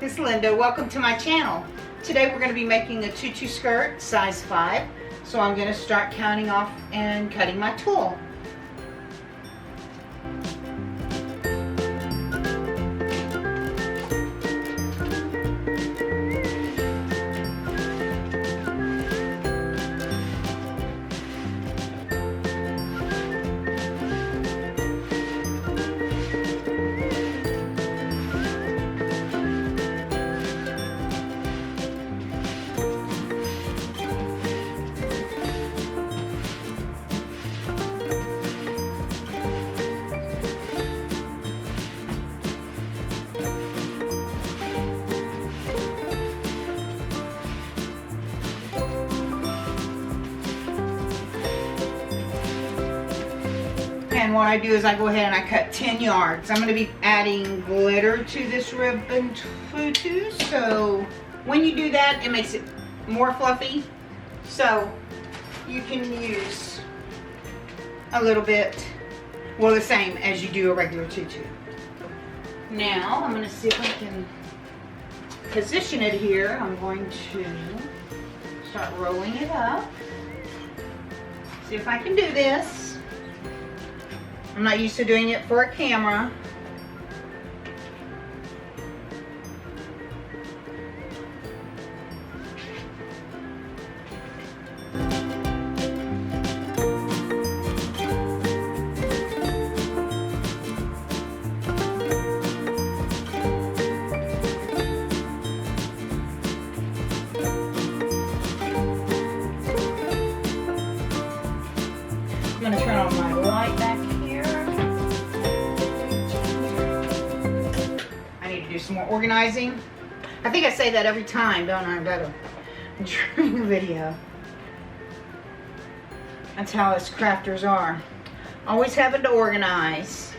this is Linda. Welcome to my channel. Today we're going to be making a tutu skirt, size 5. So I'm going to start counting off and cutting my tulle. And what I do is I go ahead and I cut 10 yards. I'm going to be adding glitter to this ribbon tutu, so when you do that, it makes it more fluffy. So you can use a little bit, well, the same as you do a regular tutu. Now I'm going to see if I can position it here. I'm going to start rolling it up. See if I can do this. I'm not used to doing it for a camera. I'm going to turn on my light back here. Some more organizing. I think I say that every time, don't I, about a drawing video. That's how us crafters are. Always having to organize.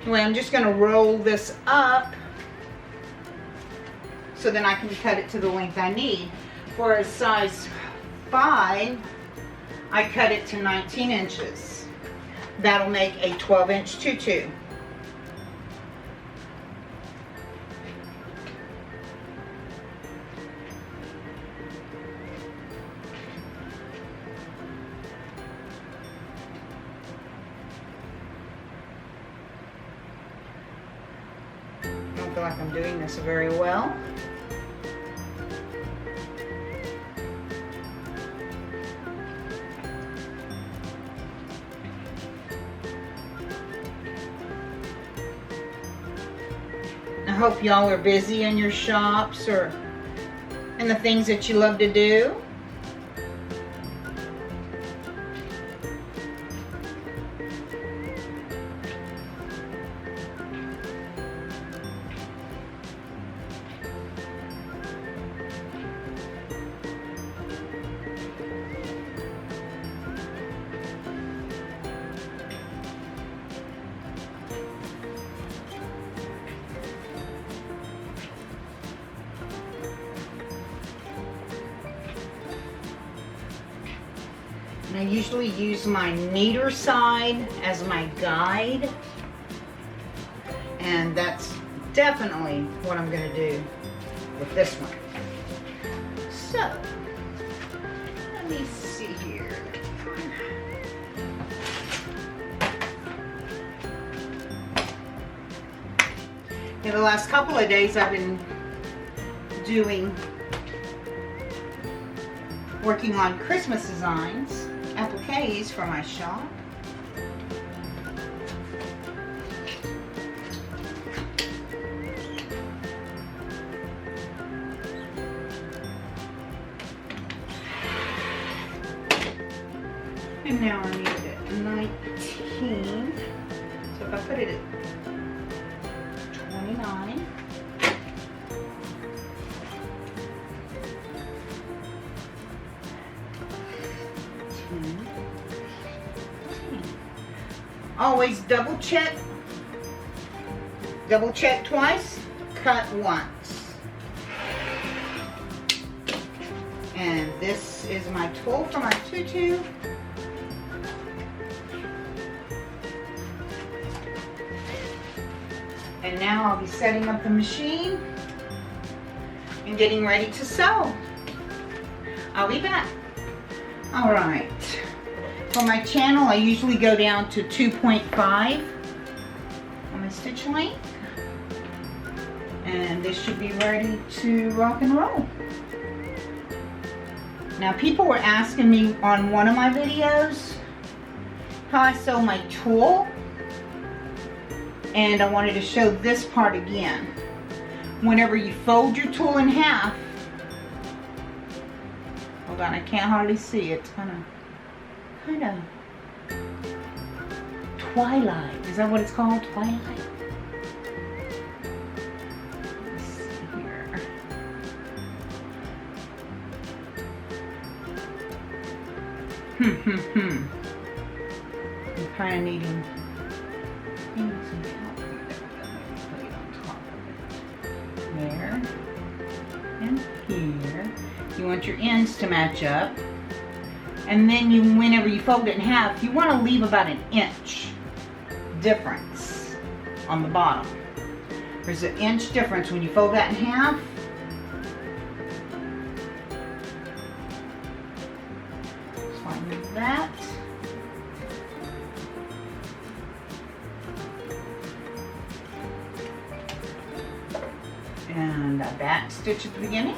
Anyway, I'm just going to roll this up so then I can cut it to the length I need. For a size 5, I cut it to 19 inches. That'll make a 12-inch tutu. I feel like I'm doing this very well. I hope y'all are busy in your shops or in the things that you love to do. And I usually use my neater side as my guide, and that's definitely what I'm going to do with this one. So, let me see here. In the last couple of days I've been working on Christmas designs, appliques for my shop. And now I need it at 19. So if I put it at 29. Always double check twice, cut once. And this is my tulle for my tutu. And now I'll be setting up the machine and getting ready to sew. I'll be back. All right. For my channel, I usually go down to 2.5 on my stitch length. And this should be ready to rock and roll. Now, people were asking me on one of my videos how I sew my tulle. And I wanted to show this part again. Whenever you fold your tulle in half, hold on, I can't hardly see it. It's kind of twilight. Is that what it's called? Twilight? Let's see here. I'm kind of needing some help here. Put it on top of it. There. And here. You want your ends to match up. And then whenever you fold it in half, you want to leave about an inch difference on the bottom. There's an inch difference when you fold that in half. So I move that. And a back stitch at the beginning.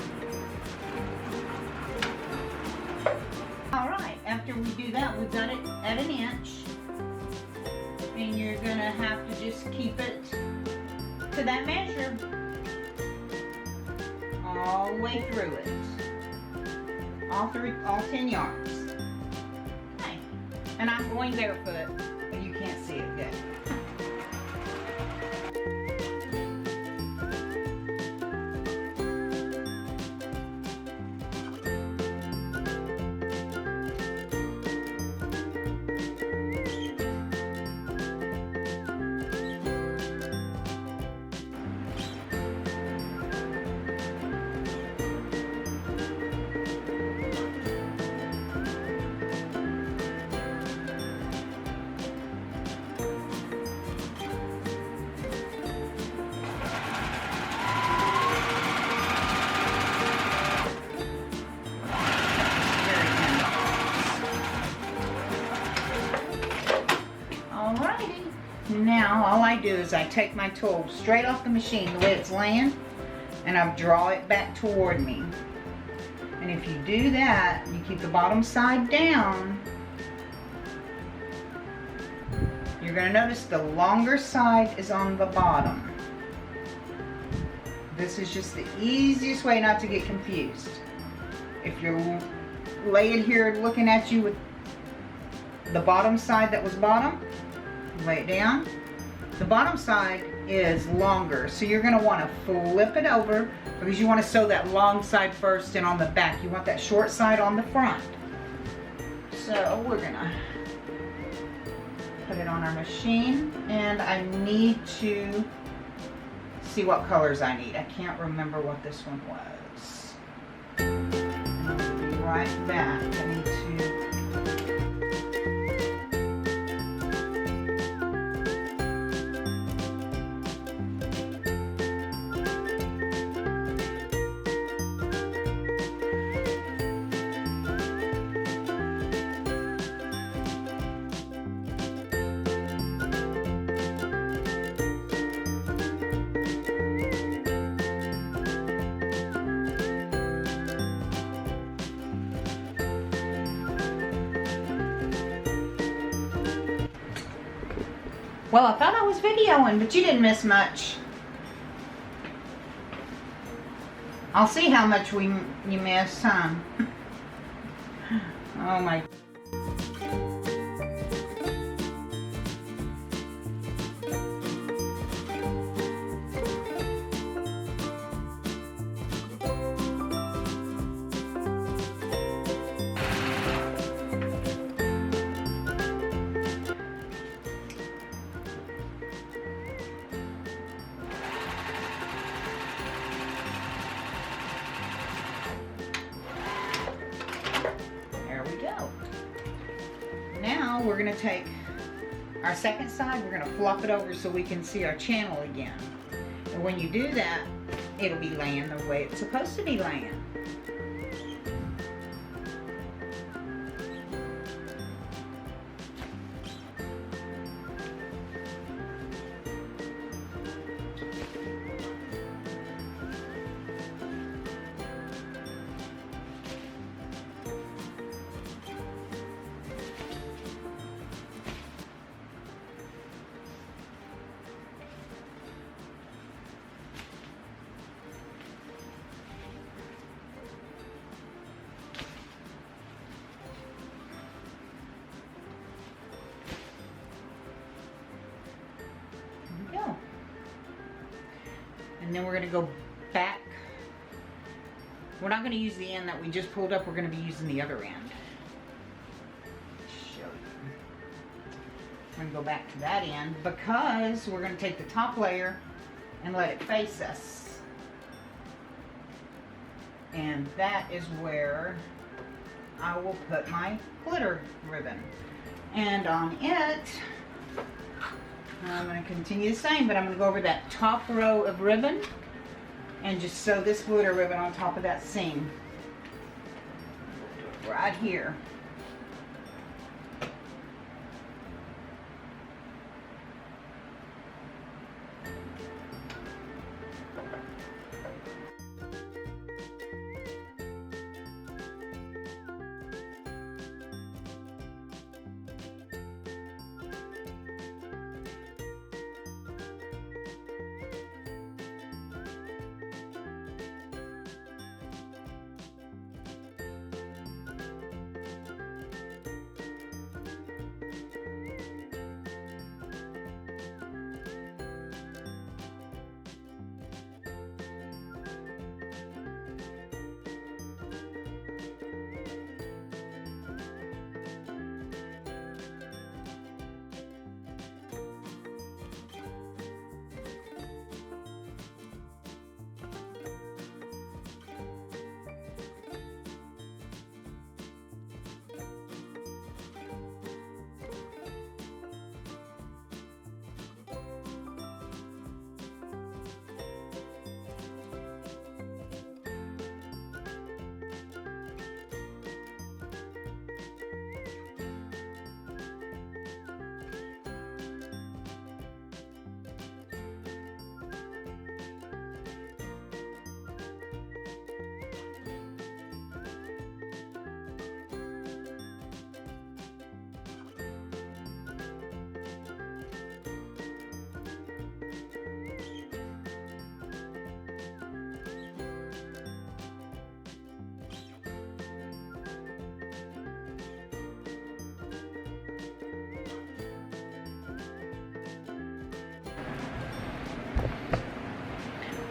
Alright, after we do that, we've got it at an inch. And you're going to have to just keep it to that measure all the way through it. All 10 yards. Okay. And I'm going barefoot, but you can't see it good. Now all I do is I take my tulle straight off the machine the way it's laying and I draw it back toward me. And if you do that, you keep the bottom side down, you're going to notice the longer side is on the bottom. This is just the easiest way not to get confused. If you're laying here looking at you with the bottom side that was bottom, lay it down. The bottom side is longer, so you're going to want to flip it over because you want to sew that long side first, and on the back you want that short side on the front. So we're going to put it on our machine, and I need to see what colors I need. I can't remember what this one was. I'll be right back. I need to Well, I thought I was videoing, but you didn't miss much. I'll see how much you missed, huh? Oh my. Now we're going to take our second side, we're going to flop it over so we can see our channel again. And when you do that, it'll be laying the way it's supposed to be laying. Go. And then we're going to go back. We're not going to use the end that we just pulled up. We're going to be using the other end. Show you. We're going to go back to that end because we're going to take the top layer and let it face us. And that is where I will put my glitter ribbon. And on it, I'm going to continue the same, but I'm going to go over that top row of ribbon and just sew this glitter ribbon on top of that seam. Right here.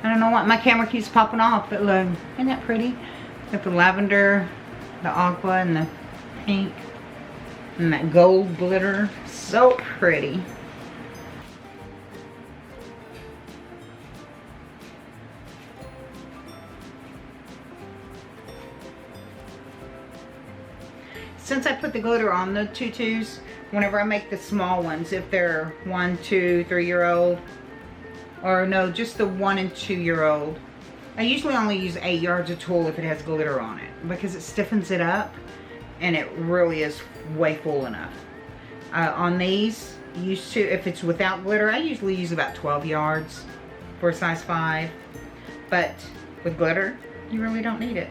I don't know what my camera keeps popping off, but look, isn't that pretty? Got the lavender, the aqua, and the pink, and that gold glitter. So pretty. Since I put the glitter on the tutus, whenever I make the small ones, if they're 1, 2, 3-year-old, or no, just the 1 and 2-year-old, I usually only use 8 yards of tulle if it has glitter on it, because it stiffens it up and it really is way full enough. On these, if it's without glitter, I usually use about 12 yards for a size 5, but with glitter, you really don't need it.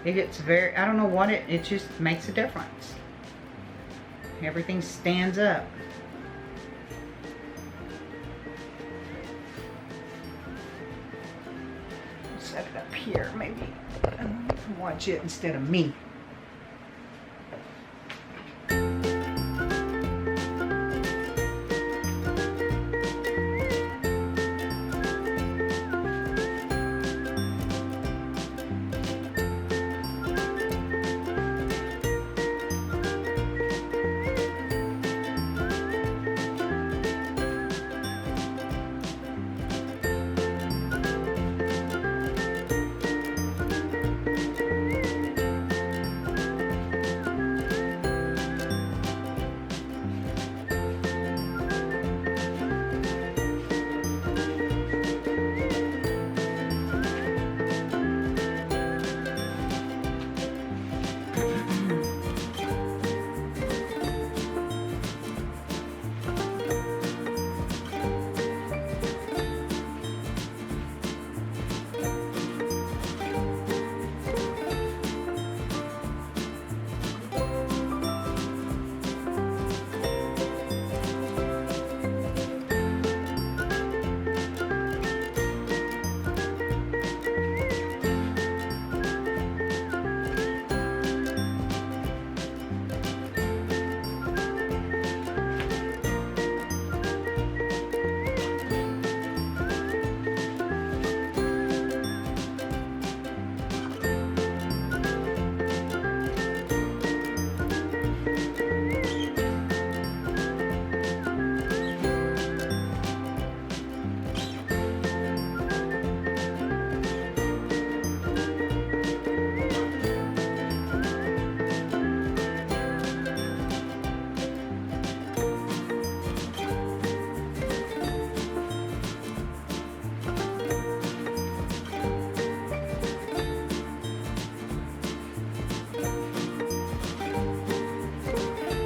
It gets very, I don't know what it just makes a difference. Everything stands up. Set it up here, maybe. Watch it instead of me.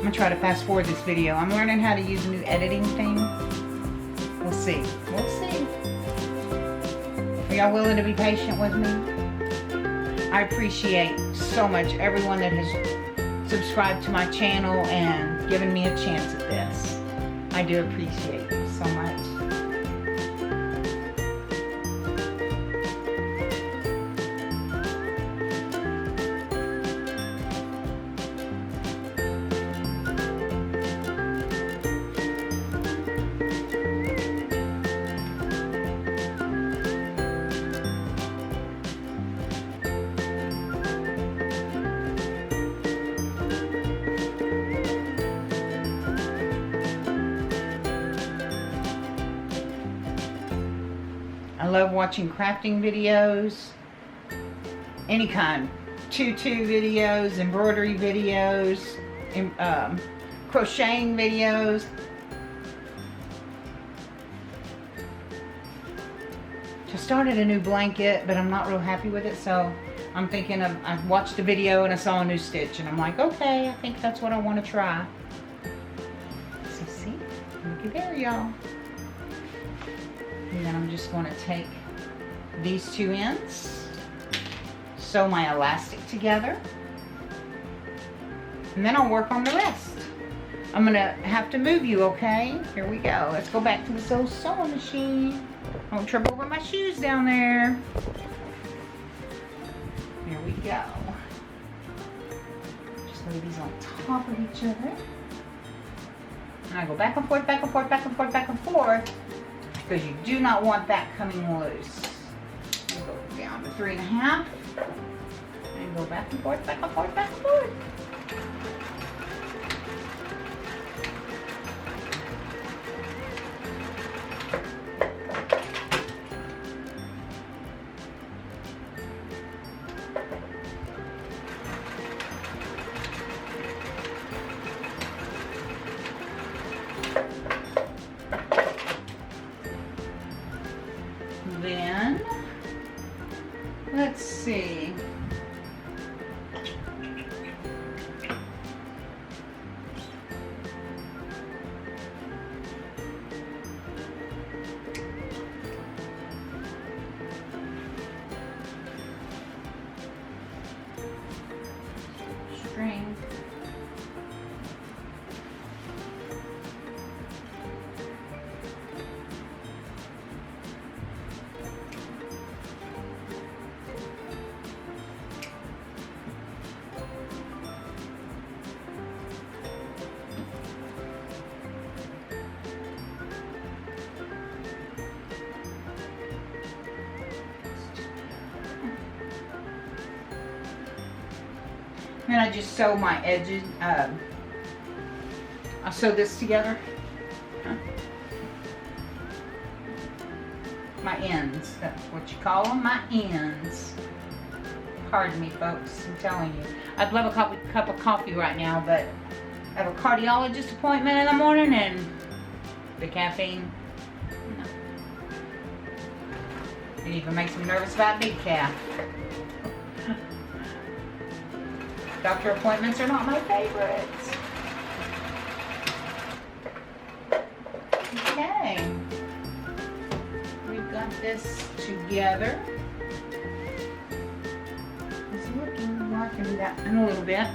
gonna try to fast forward this video. I'm learning how to use a new editing thing. We'll see. We'll see. Are y'all willing to be patient with me? I appreciate so much everyone that has subscribed to my channel and given me a chance at this. I do appreciate you so much. I love watching crafting videos, any kind, tutu videos, embroidery videos, crocheting videos. I started a new blanket, but I'm not real happy with it, so I'm thinking of, I watched a video and I saw a new stitch, and I'm like, okay, I think that's what I want to try. So see, looky there, y'all. And then I'm just going to take these two ends, sew my elastic together, and then I'll work on the rest. I'm going to have to move you, okay? Here we go. Let's go back to this old sewing machine. Don't trip over my shoes down there. Here we go. Just lay these on top of each other. And I go back and forth, back and forth, back and forth, back and forth. Because you do not want that coming loose. And go down to 3.5 and go back and forth, back and forth, back and forth. Then, let's see. String. Then I just sew my edges, I sew this together. My ends, that's what you call them, my ends. Pardon me folks, I'm telling you. I'd love a cup of coffee right now, but I have a cardiologist appointment in the morning and the caffeine, no. It even makes me nervous about decaf. Doctor appointments are not my favorites. Okay. We've got this together. It's looking like I can do that in a little bit.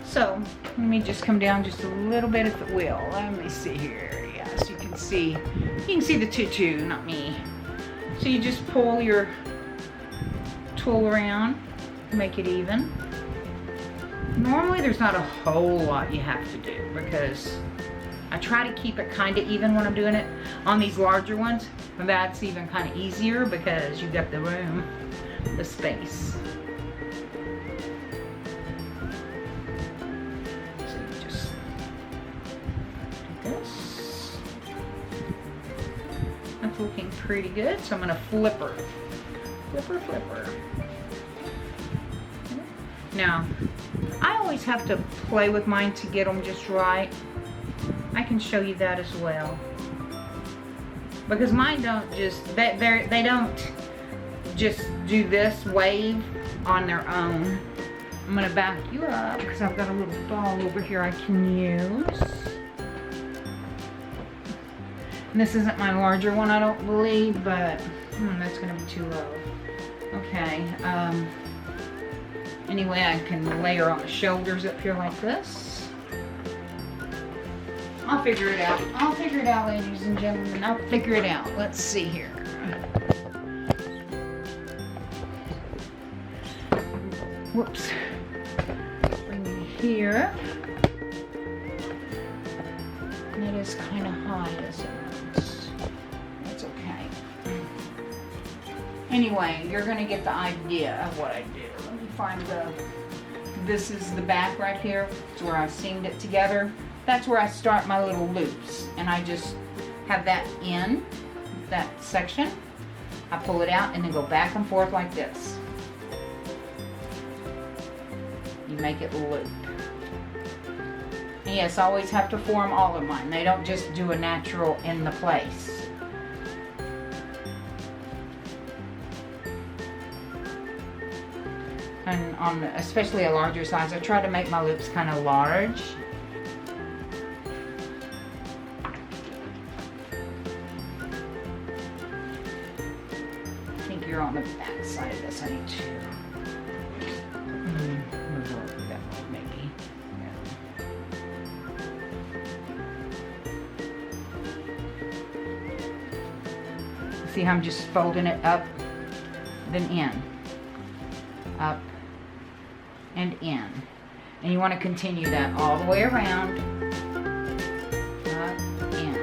So, let me just come down just a little bit if it will. Let me see here. Yeah, so you can see the tutu, not me. So you just pull your tool around, make it even. Normally there's not a whole lot you have to do because I try to keep it kind of even when I'm doing it. On these larger ones, that's even kind of easier because you've got the room, the space. So you just do this. That's looking pretty good, so I'm going to flip her. Flip her. Now, I always have to play with mine to get them just right. I can show you that as well. Because mine don't just, they don't just do this wave on their own. I'm gonna back you up because I've got a little doll over here I can use. And this isn't my larger one, I don't believe, but that's gonna be too low. Okay, anyway, I can lay her on the shoulders up here like this. I'll figure it out. I'll figure it out, ladies and gentlemen. I'll figure it out. Let's see here. Whoops. Bring it here. And it is kind of high, isn't it? That's okay. Anyway, you're going to get the idea of what I do. Let me find this is the back right here. It's where I seamed it together. That's where I start my little loops. And I just have that in that section. I pull it out and then go back and forth like this. You make it loop. And yes, I always have to form all of mine. They don't just do a natural in the place. And on especially a larger size, I try to make my loops kind of large. I think you're on the back side of this, I need to. Move over that way, maybe. Yeah. See how I'm just folding it up, then in. Up and in. And you want to continue that all the way around. Up, in.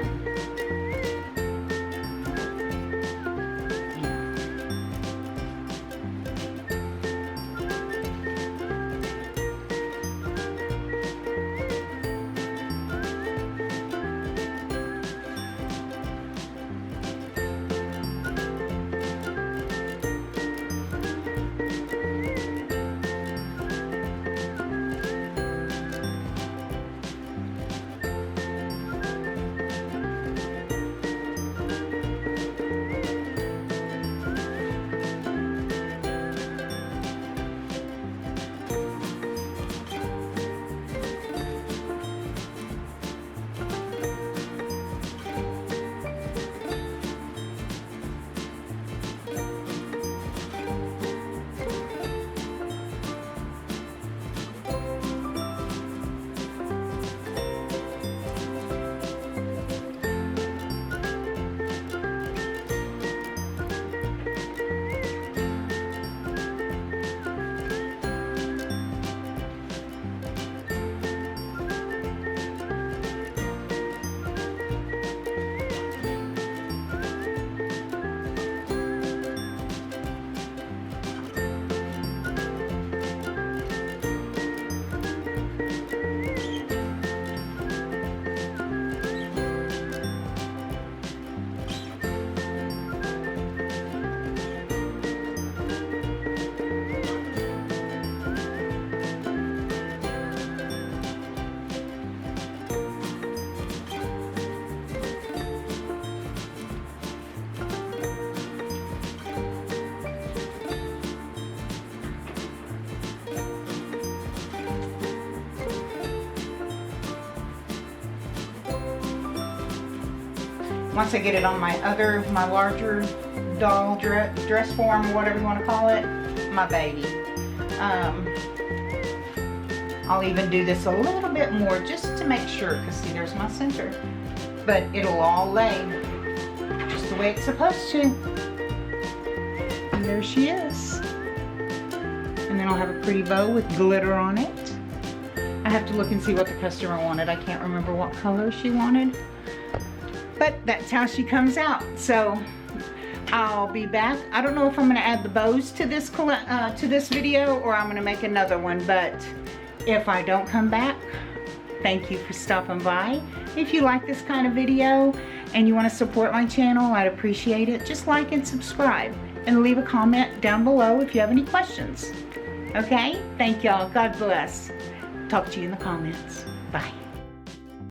Once I get it on my larger doll dress form, whatever you want to call it, my baby. I'll even do this a little bit more just to make sure, because see, there's my center. But it'll all lay just the way it's supposed to. And there she is. And then I'll have a pretty bow with glitter on it. I have to look and see what the customer wanted. I can't remember what color she wanted. But that's how she comes out. So I'll be back. I don't know if I'm going to add the bows to this video or I'm going to make another one. But if I don't come back, thank you for stopping by. If you like this kind of video and you want to support my channel, I'd appreciate it. Just like and subscribe and leave a comment down below if you have any questions. Okay? Thank y'all. God bless. Talk to you in the comments. Bye.